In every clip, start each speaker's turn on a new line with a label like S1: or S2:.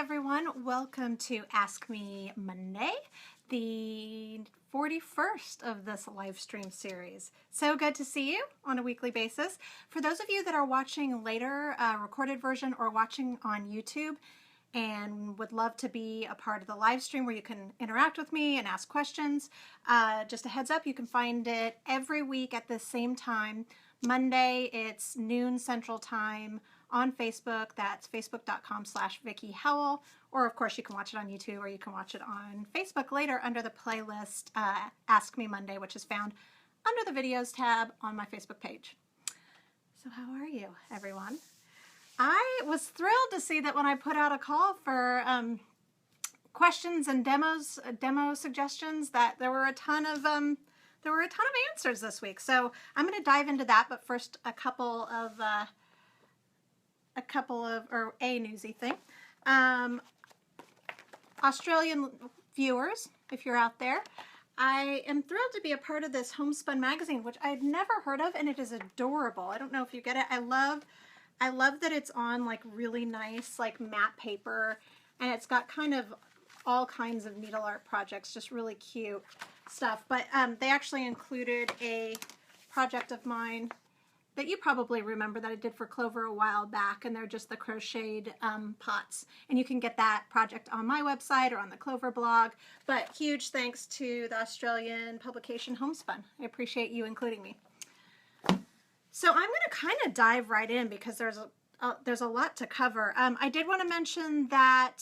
S1: everyone, welcome to Ask Me Monday, the 41st of this live stream series. So good to see you on a weekly basis. For those of you that are watching later, recorded version, or watching on YouTube and would love to be a part of the live stream where you can interact with me and ask questions, just a heads up, you can find it every week at the same time. Monday, it's noon Central Time on Facebook. That's facebook.com/Vickie Howell. Or of course you can watch it on YouTube, or you can watch it on Facebook later under the playlist Ask Me Monday, which is found under the videos tab on my Facebook page. So how are you, everyone? I was thrilled to see that when I put out a call for questions and demo suggestions, that there were a ton of answers this week. So I'm going to dive into that, but first a newsy thing. Australian viewers, if you're out there, I am thrilled to be a part of this homespun magazine, which I'd never heard of, and it is adorable. I don't know if you get it. I love that it's on like really nice like matte paper, and it's got kind of all kinds of needle art projects, just really cute stuff. But they actually included a project of mine that you probably remember that I did for Clover a while back, and they're just the crocheted pots. And you can get that project on my website or on the Clover blog. But huge thanks to the Australian publication Homespun. I appreciate you including me. So I'm going to kind of dive right in because there's a lot to cover. I did want to mention that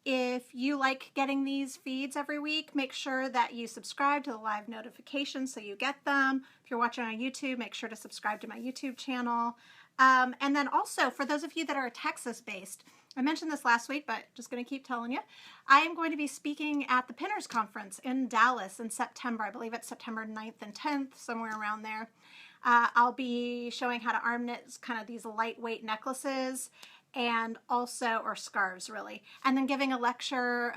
S1: if you like getting these feeds every week, make sure that you subscribe to the live notifications so you get them. If you're watching on YouTube, make sure to subscribe to my YouTube channel. And then also, for those of you that are Texas-based, I mentioned this last week, but just going to keep telling you, I am going to be speaking at the Pinners Conference in Dallas in September. I believe it's September 9th and 10th, somewhere around there. I'll be showing how to arm knit kind of these lightweight necklaces, and also, or scarves really, and then giving a lecture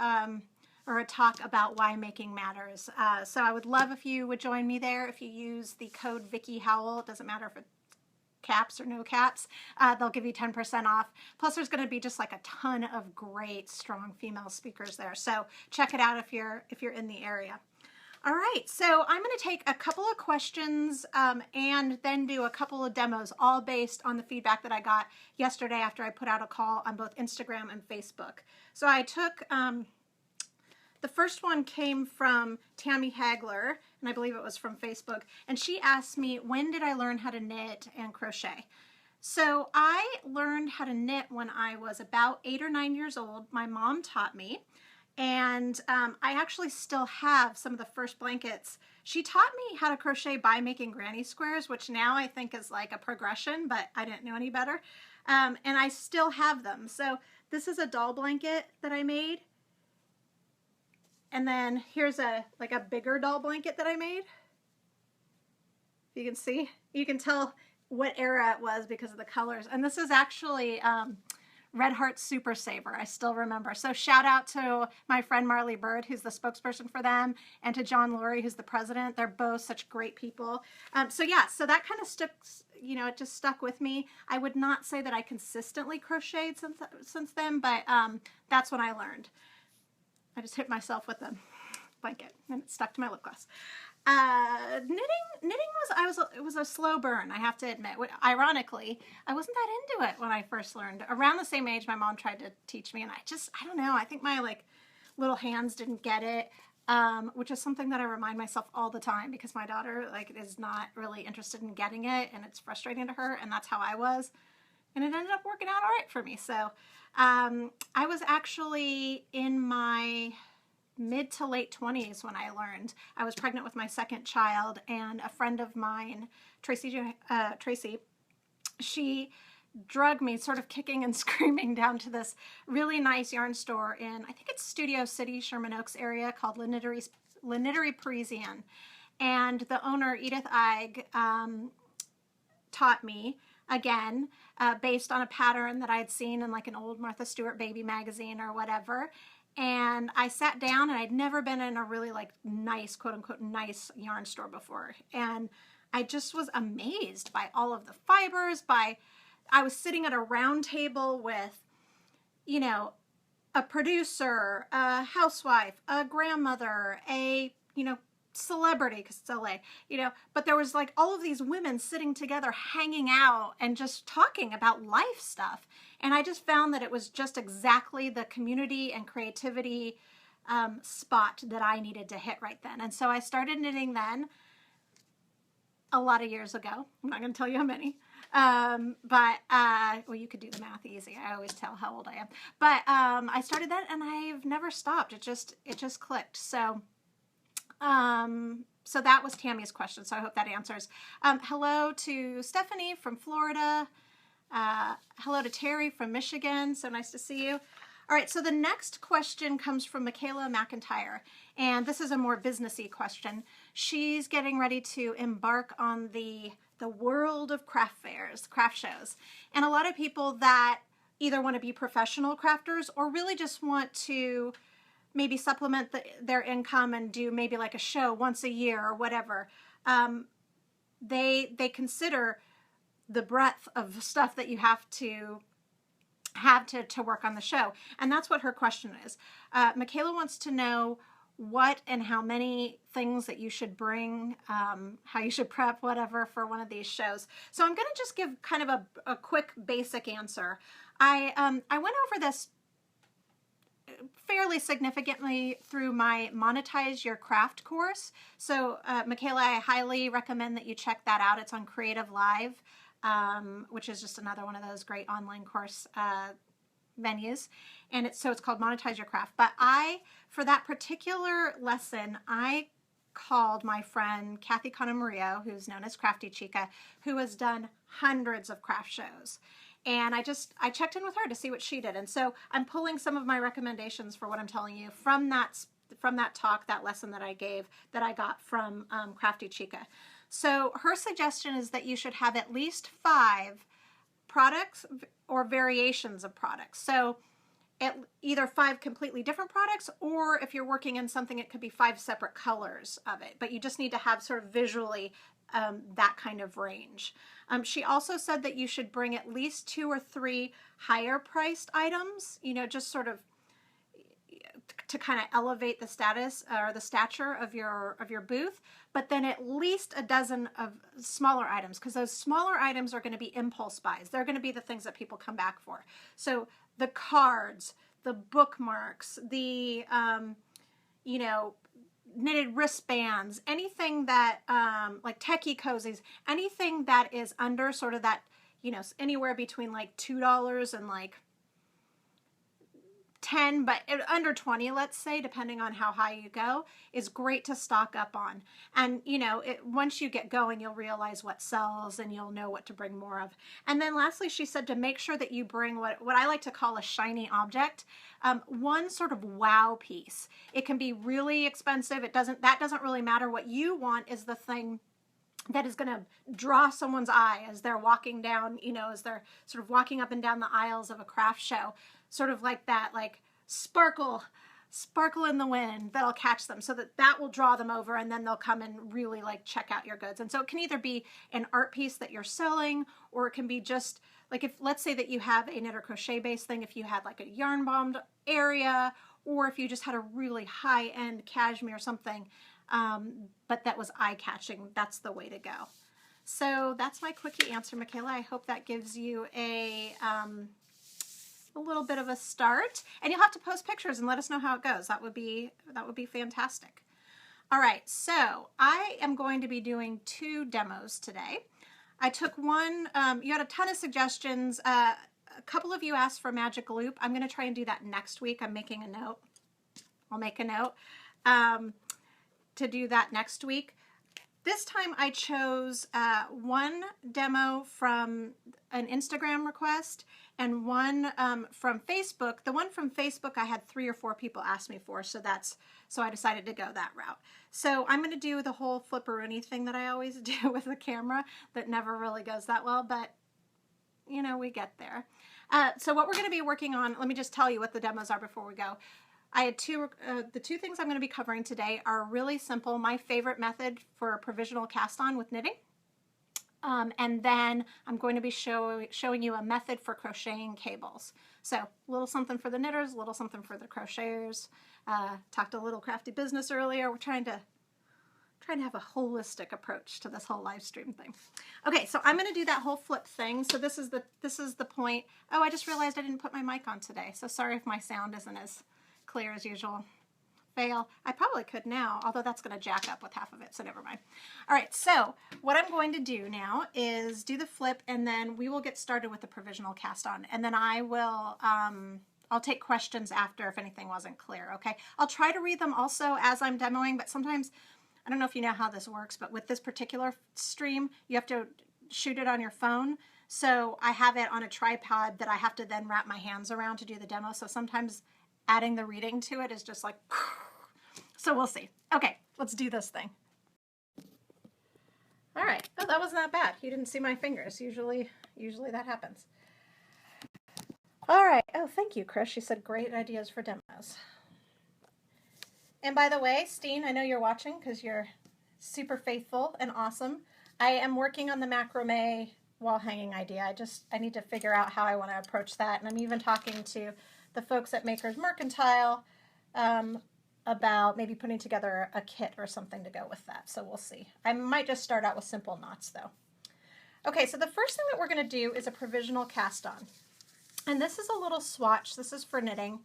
S1: or a talk about why making matters. So I would love if you would join me there. If you use the code Vickie Howell, it doesn't matter if it's caps or no caps, they'll give you 10% off. Plus there's going to be just like a ton of great strong female speakers there. So check it out if you're in the area. All right, so I'm going to take a couple of questions and then do a couple of demos, all based on the feedback that I got yesterday after I put out a call on both Instagram and Facebook. So I took, the first one came from Tammy Hagler, and I believe it was from Facebook, and she asked me, when did I learn how to knit and crochet? So I learned how to knit when I was about 8 or 9 years old. My mom taught me. And I actually still have some of the first blankets. She taught me how to crochet by making granny squares, which now I think is like a progression, but I didn't know any better. And I still have them. So this is a doll blanket that I made. And then here's like a bigger doll blanket that I made. If you can see, you can tell what era it was because of the colors. And this is actually Red Heart Super Saver. I still remember. So shout out to my friend Marley Bird, who's the spokesperson for them, and to John Laurie, who's the president. They're both such great people. So yeah, so that kind of stuck, you know, it just stuck with me. I would not say that I consistently crocheted since then, but that's when I learned. I just hit myself with a blanket and it stuck to my lip gloss. Knitting was a slow burn, I have to admit. Ironically, I wasn't that into it when I first learned. Around the same age, my mom tried to teach me, and I don't know, I think my like little hands didn't get it, which is something that I remind myself all the time because my daughter like is not really interested in getting it, and it's frustrating to her, and that's how I was. And it ended up working out all right for me. So I was actually in my mid to late 20s when I learned. I was pregnant with my second child, and a friend of mine, Tracy, she drugged me sort of kicking and screaming down to this really nice yarn store in, I think it's Studio City, Sherman Oaks area, called La Knitterie Parisienne. And the owner, Edith Eig, taught me, again, based on a pattern that I had seen in like an old Martha Stewart baby magazine or whatever. And I sat down, and I'd never been in a really like nice, quote unquote, nice yarn store before. And I just was amazed by all of the fibers, I was sitting at a round table with you know, a producer, a housewife, a grandmother, a, you know, celebrity, because it's LA, you know, but there was like all of these women sitting together, hanging out and just talking about life stuff. And I just found that it was just exactly the community and creativity spot that I needed to hit right then. And so I started knitting then, a lot of years ago. I'm not going to tell you how many. Well, you could do the math easy. I always tell how old I am. But I started that and I've never stopped. It just clicked. So so that was Tammy's question. So I hope that answers. Hello to Stephanie from Florida. Hello to Terry from Michigan. So nice to see you. All right, so the next question comes from Michaela McIntyre, and this is a more businessy question. She's getting ready to embark on the world of craft fairs, craft shows, and a lot of people that either want to be professional crafters or really just want to maybe supplement their income and do maybe like a show once a year or whatever. They consider the breadth of stuff that you have to work on the show. And that's what her question is. Michaela wants to know what and how many things that you should bring, how you should prep, whatever, for one of these shows. So I'm going to just give kind of a quick basic answer. I went over this fairly significantly through my Monetize Your Craft course. So Michaela, I highly recommend that you check that out. It's on Creative Live, which is just another one of those great online course venues. And it's called Monetize Your Craft. But for that particular lesson, I called my friend Kathy Conamario, who's known as Crafty Chica, who has done hundreds of craft shows. And I checked in with her to see what she did. And so I'm pulling some of my recommendations for what I'm telling you from that talk, that lesson that I gave, that I got from Crafty Chica. So her suggestion is that you should have at least 5 products or variations of products. So either 5 completely different products, or if you're working in something, it could be 5 separate colors of it. But you just need to have sort of visually that kind of range. She also said that you should bring at least 2 or 3 higher priced items, you know, just sort of to kind of elevate the status or the stature of your booth, but then at least a dozen of smaller items, because those smaller items are going to be impulse buys. They're going to be the things that people come back for. So the cards, the bookmarks, the you know, knitted wristbands, anything that like techie cozies, anything that is under sort of that, you know, anywhere between like $2 and like 10, but under 20, let's say, depending on how high you go, is great to stock up on. And, you know, once you get going, you'll realize what sells and you'll know what to bring more of. And then lastly, she said to make sure that you bring what I like to call a shiny object, one sort of wow piece. It can be really expensive. That doesn't really matter. What you want is the thing that is going to draw someone's eye as they're walking down, you know, as they're sort of walking up and down the aisles of a craft show. Sort of like that, like sparkle in the wind that'll catch them, so that will draw them over, and then they'll come and really like check out your goods. And so it can either be an art piece that you're selling, or it can be just like, if let's say that you have a knit or crochet based thing, if you had like a yarn bombed area, or if you just had a really high end cashmere or something, but that was eye catching, that's the way to go. So that's my quickie answer, Michaela. I hope that gives you a little bit of a start, and you'll have to post pictures and let us know how it goes. That would be fantastic. All right, so I am going to be doing 2 demos today. I took one, you had a ton of suggestions. A couple of you asked for Magic Loop. I'm going to try and do that next week. I'm making a note. I'll make a note to do that next week. This time I chose one demo from an Instagram request and one from Facebook. The one from Facebook I had 3 or 4 people ask me for, so I decided to go that route. So I'm going to do the whole flipperoonie thing that I always do with the camera that never really goes that well, but you know, we get there. So what we're going to be working on, let me just tell you what the demos are before we go. I had the 2 things I'm going to be covering today are really simple. My favorite method for provisional cast on with knitting. And then I'm going to be showing you a method for crocheting cables. So a little something for the knitters, a little something for the crocheters. Talked a little crafty business earlier. We're trying to have a holistic approach to this whole live stream thing. Okay, so I'm going to do that whole flip thing. So this is the point. Oh, I just realized I didn't put my mic on today. So sorry if my sound isn't as clear as usual. Fail. I probably could now, although that's going to jack up with half of it, so never mind. All right, so what I'm going to do now is do the flip, and then we will get started with the provisional cast on, and then I will I'll take questions after if anything wasn't clear. Okay, I'll try to read them also as I'm demoing, but sometimes I don't know if you know how this works, but with this particular stream you have to shoot it on your phone. So I have it on a tripod that I have to then wrap my hands around to do the demo, so sometimes adding the reading to it is just like so we'll see. Okay, let's do this thing. All right. Oh, that wasn't that bad. You didn't see my fingers. Usually that happens. All right. Oh, thank you, Chris. She said great ideas for demos. And by the way, Steen, I know you're watching because you're super faithful and awesome. I am working on the macrame wall hanging idea. I need to figure out how I want to approach that. And I'm even talking to the folks at Makers Mercantile about maybe putting together a kit or something to go with that. So we'll see. I might just start out with simple knots though. Okay, so the first thing that we're going to do is a provisional cast on. And this is a little swatch. This is for knitting,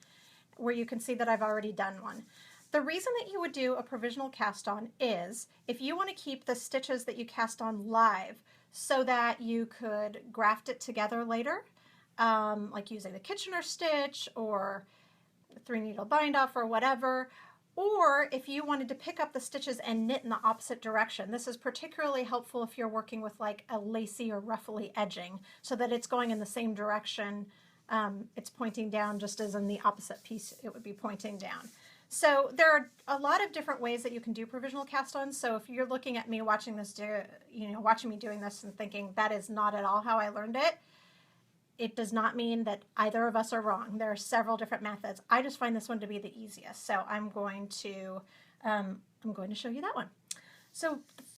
S1: where you can see that I've already done one. The reason that you would do a provisional cast on is if you want to keep the stitches that you cast on live so that you could graft it together later, like using the Kitchener stitch or 3-needle bind off or whatever, or if you wanted to pick up the stitches and knit in the opposite direction. This is particularly helpful if you're working with like a lacy or ruffly edging so that it's going in the same direction. It's pointing down just as in the opposite piece it would be pointing down. So there are a lot of different ways that you can do provisional cast-ons. So if you're looking at me watching this, watching me doing this and thinking that is not at all how I learned it, it does not mean that either of us are wrong. There are several different methods. I just find this one to be the easiest. So I'm going to show you that one. So the